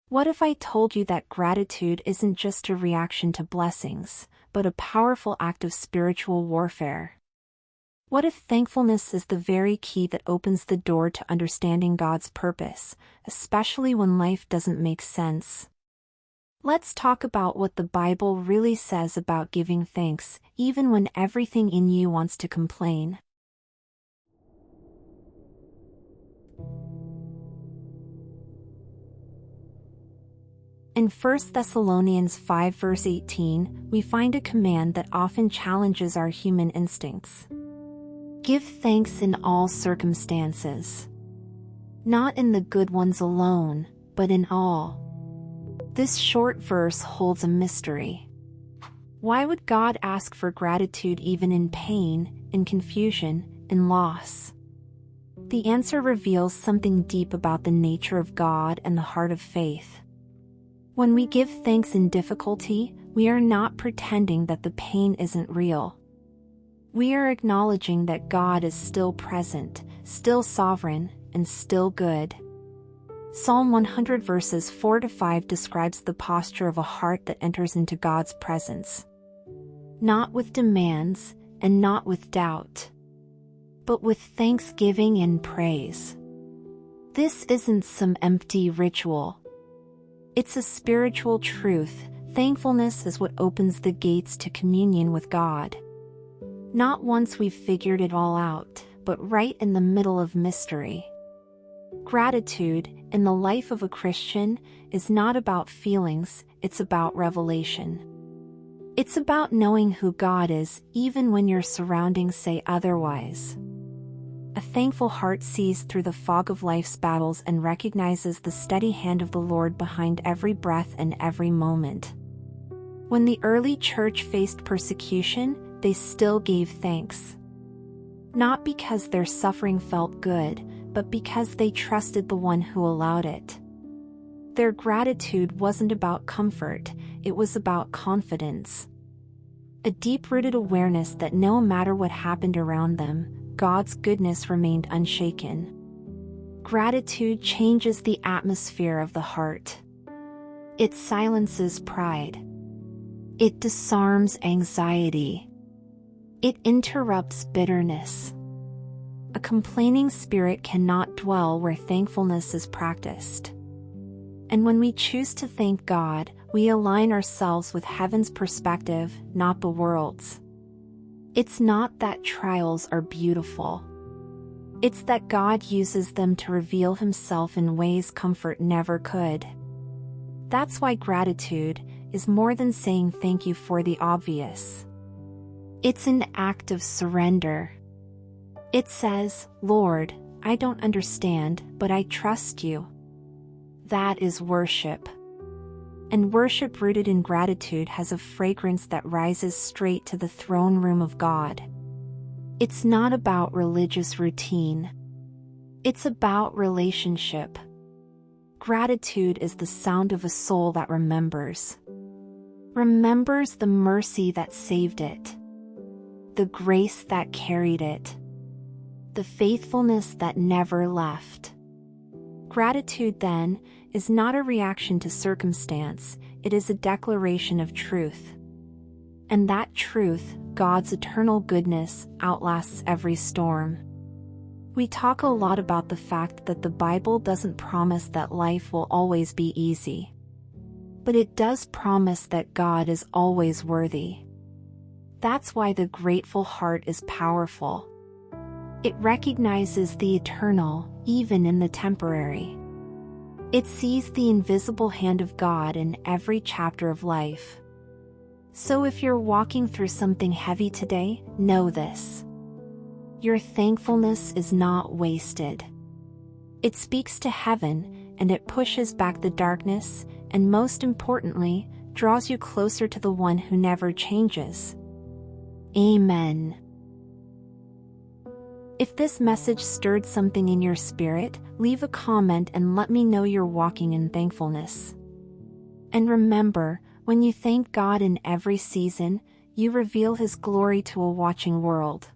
What if I told you that gratitude isn't just a reaction to blessings, but a powerful act of spiritual warfare? What if thankfulness is the very key that opens the door to understanding God's purpose, especially when life doesn't make sense? Let's talk about what the Bible really says about giving thanks, even when everything in you wants to complain. In 1 Thessalonians 5 verse 18, we find a command that often challenges our human instincts. Give thanks in all circumstances. Not in the good ones alone, but in all. This short verse holds a mystery. Why would God ask for gratitude even in pain, in confusion, in loss? The answer reveals something deep about the nature of God and the heart of faith. When we give thanks in difficulty, we are not pretending that the pain isn't real. We are acknowledging that God is still present, still sovereign, and still good. Psalm 100 verses 4-5 describes the posture of a heart that enters into God's presence. Not with demands, and not with doubt, but with thanksgiving and praise. This isn't some empty ritual. It's a spiritual truth. Thankfulness is what opens the gates to communion with God. Not once we've figured it all out, but right in the middle of mystery. Gratitude, in the life of a Christian, is not about feelings, it's about revelation. It's about knowing who God is, even when your surroundings say otherwise. A thankful heart sees through the fog of life's battles and recognizes the steady hand of the Lord behind every breath and every moment. When the early church faced persecution, they still gave thanks. Not because their suffering felt good, but because they trusted the one who allowed it. Their gratitude wasn't about comfort, it was about confidence. A deep-rooted awareness that no matter what happened around them, God's goodness remained unshaken. Gratitude changes the atmosphere of the heart. It silences pride. It disarms anxiety. It interrupts bitterness. A complaining spirit cannot dwell where thankfulness is practiced. And when we choose to thank God, we align ourselves with heaven's perspective, not the world's. It's not that trials are beautiful. It's that God uses them to reveal Himself in ways comfort never could. That's why gratitude is more than saying thank you for the obvious. It's an act of surrender. It says, Lord, I don't understand, but I trust you. That is worship. And worship rooted in gratitude has a fragrance that rises straight to the throne room of God. It's not about religious routine. It's about relationship. Gratitude is the sound of a soul that remembers. Remembers the mercy that saved it. The grace that carried it. The faithfulness that never left. Gratitude, then, is not a reaction to circumstance, it is a declaration of truth. And that truth, God's eternal goodness, outlasts every storm. We talk a lot about the fact that the Bible doesn't promise that life will always be easy. But it does promise that God is always worthy. That's why the grateful heart is powerful. It recognizes the eternal, even in the temporary. It sees the invisible hand of God in every chapter of life. So if you're walking through something heavy today, know this. Your thankfulness is not wasted. It speaks to heaven, and it pushes back the darkness, and most importantly, draws you closer to the one who never changes. Amen. If this message stirred something in your spirit, leave a comment and let me know you're walking in thankfulness. And remember, when you thank God in every season, you reveal His glory to a watching world.